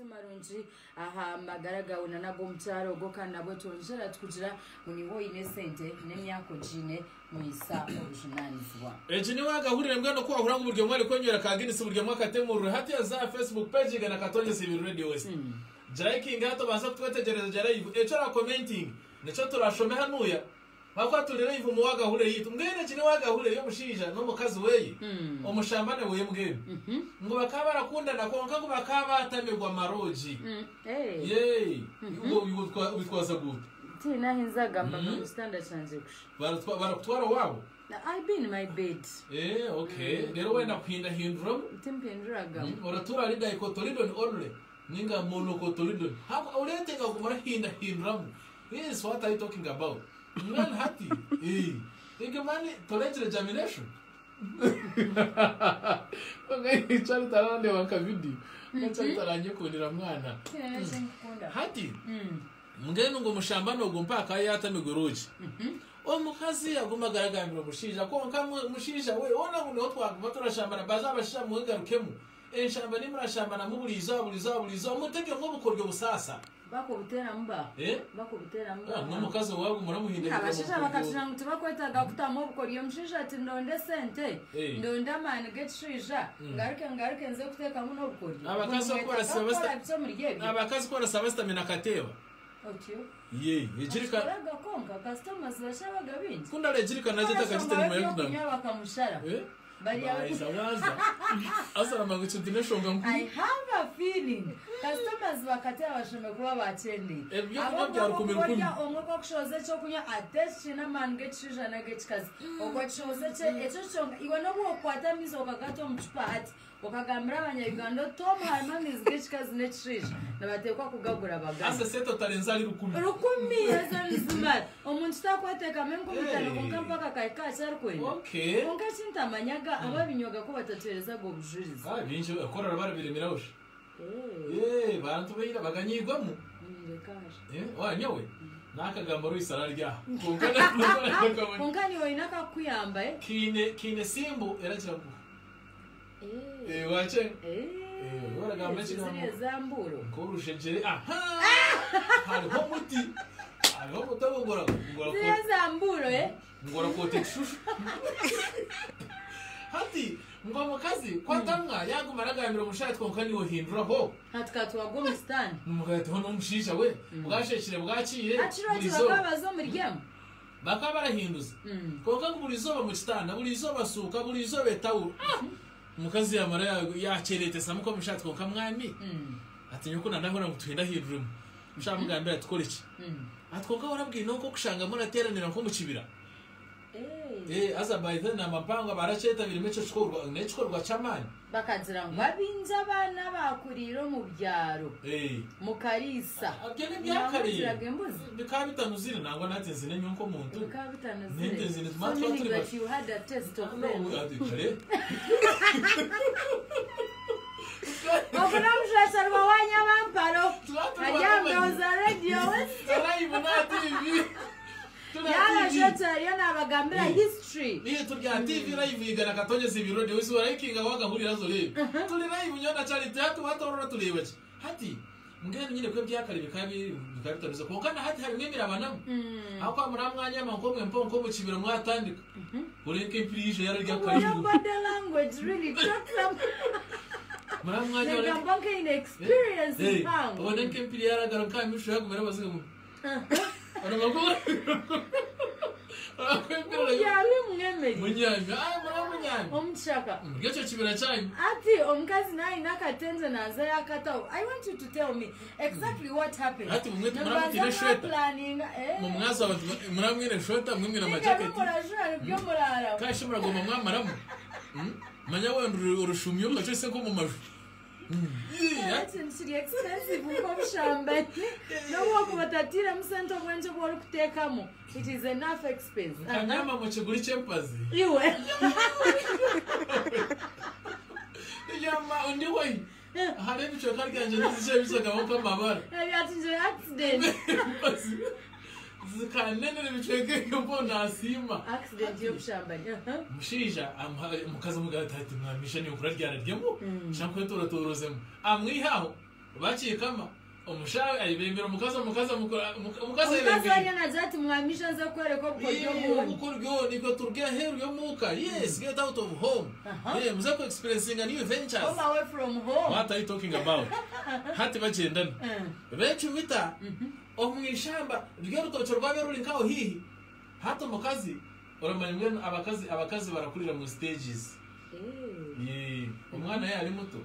Marunji aha magaraga nago mutaro gokana bweto njera tukujira muniho inesente nemyako jine muisa orujunanizwa ejini waga hurire mbwano ko ahura nguburyo mwari kwenyera kaginisi buryo mwakatemurure hati ya za Facebook page gana katonye sibi radio west Jake ngato baza twetegereza jarayivu ecara commenting neco turashome hanuya bakwa turere ivu muwaga hure yitu mbwene jini waga hure yo mushija no mukazi weye omushambane weye mbwene ngo bakaba rakundana konka ngo bakaba atamirwa maroji yey ngo bitwaza gute tina hinzaga mbaga standard chanje kush baratwara wabo I been in my bed okay rero wenda kwinda hindro timpenduraga oratura rida ikotoridon only ninga monocotyledon how uletenga kumara hindram. This is what I talking about. Man hati think mani tolerate germination. Okay, chali tarande wanka video chali taranye kundira mwana hati mngeno ngo mushambano ngo mpaka yata migoroji omukazi agumagaragambira mushija ko mushija we ona ngo notwa baturashambana baza bashisha mugarukemu enshamba ni murashambana mubuliza mutege ngo bukoryo busasa bako butera mba bako butera mba no mukazi wawe muramuhinde abashija bakatira ngo tubakwetaga kutamo bukoryo mushija ati ndonde sente ndonde amani getshija ngaruke nze kuteka muno bukoryo abakazi bakora sebasta abakazi bakora sebasta mina kateba ye ejirika raga konka customers bashabaga binzi kunda lejirika naje takajitene mayunda bakamushara I have a feeling customers bakatya bashome kuba bachendi omwe kushoze cyo kunya ateshe na mange tshija na getshikazi okwatshoze che echo chonga iwana bokwata mizo kagato mchupa hati okagambira abanyayuganda Tom Harmonies getshikazi netshija nabatekwa kugagura baga ase seto talenzali rukumi ezanzimara omuntu takwateka menko mutano konkampaka kaikasa arkwenda okay onkashinta manyaga ababinyoga ko batatereza go bujuriza binje akora barabiremera usha bantu beira baganyigwamo wanyowe nakagamba ruisara rya konkani wainaka kuyamba kine simbu eragira ngo wache waragamba chino zamburo korushenjere hariho muti hariho mutabongora zamburo ngora kote shushu hati ngo mukazi kwatamwa yagumaragambira mushati konkani wo hindura ho hatkatwa gomstan mugahita hono mushisha we bwashekire bwakire burizo babazo muryamo bakabarahinduza konka ngo burizo mu kitanda burizo basuka burizo betawuru mukazi yamara yacerete samuko mushati konka mwami ati nyuko ndahora ngutwenda hindura mushamugambira atkore iki atkonka warabwiye noko kushanga murateranira nko mu kibira azabaitha na mapanga baracheta birimecho chikorwa nechikorwa chamani bakazira ngo abinza abana bakuriro mu byaro mukarisa abye byakariye bikabitanuzire nangwa natenze nenyonko muntu bikabitanuzire ntenze matwa turi but you had a taste of them Okuna mshasha rwanya bamparo ayamdoza radio live na TV Yana shota yana bagambira history. Niye turya TV live igana katonye sibirode wisi warakinga waga hurira zo le. Tuli live nyona charity hatu batorora tulebaje. Hati mugende nyine kwe byakari bikabitabiza ko kana hati hari mwemira abanamu. Akwa muramwanya mankomwe mponko mu kibira mwatandika. Ureke prije yararya karibu. Body language really talks some. Muramwanya ore. Ngambonke in experience hang. Ureke prije yaragara kamisho yagumera baziga mu. Munyanya omchaka ngecho chibira chanyu ati omkazi nayi nakatenze naza yakata I want you to tell me exactly what happened ati mumwete muramutire shweta mumwaza abantu muramwire shweta mwimwira majacket byo murara kashi muragoma mwamaramu manya wanduru urushumyo gacho se ko mu maju It's expensive ukomshamba no wako batatira msento mwenje bwo kutekamo it is enough expense kanyama mu kiguri chempazi iwe yama undi wai hari bicho karganje nizije bisoga bako mabara ati nje accident zikanene bicheke mbona asima accident yo kushamba mushija mukaza mugatati mwamisha ni ukura ryara ryemo shanko torozemo amwihaho bacikama omushawe ayibembera mukaza ari nazati mwamisha nza kwereka uko niko turya heru yo muka. Yes, get out of home. Yeah, muzako experiencing a new ventures. Come away from home. What are you talking about? Hati bagendana. Benshi mita omwishamba ryo rutocho rwabe ruri nkaho hihi. Hato mukazi uramanye abakazi barakurira mu stages. Umwana yari muto.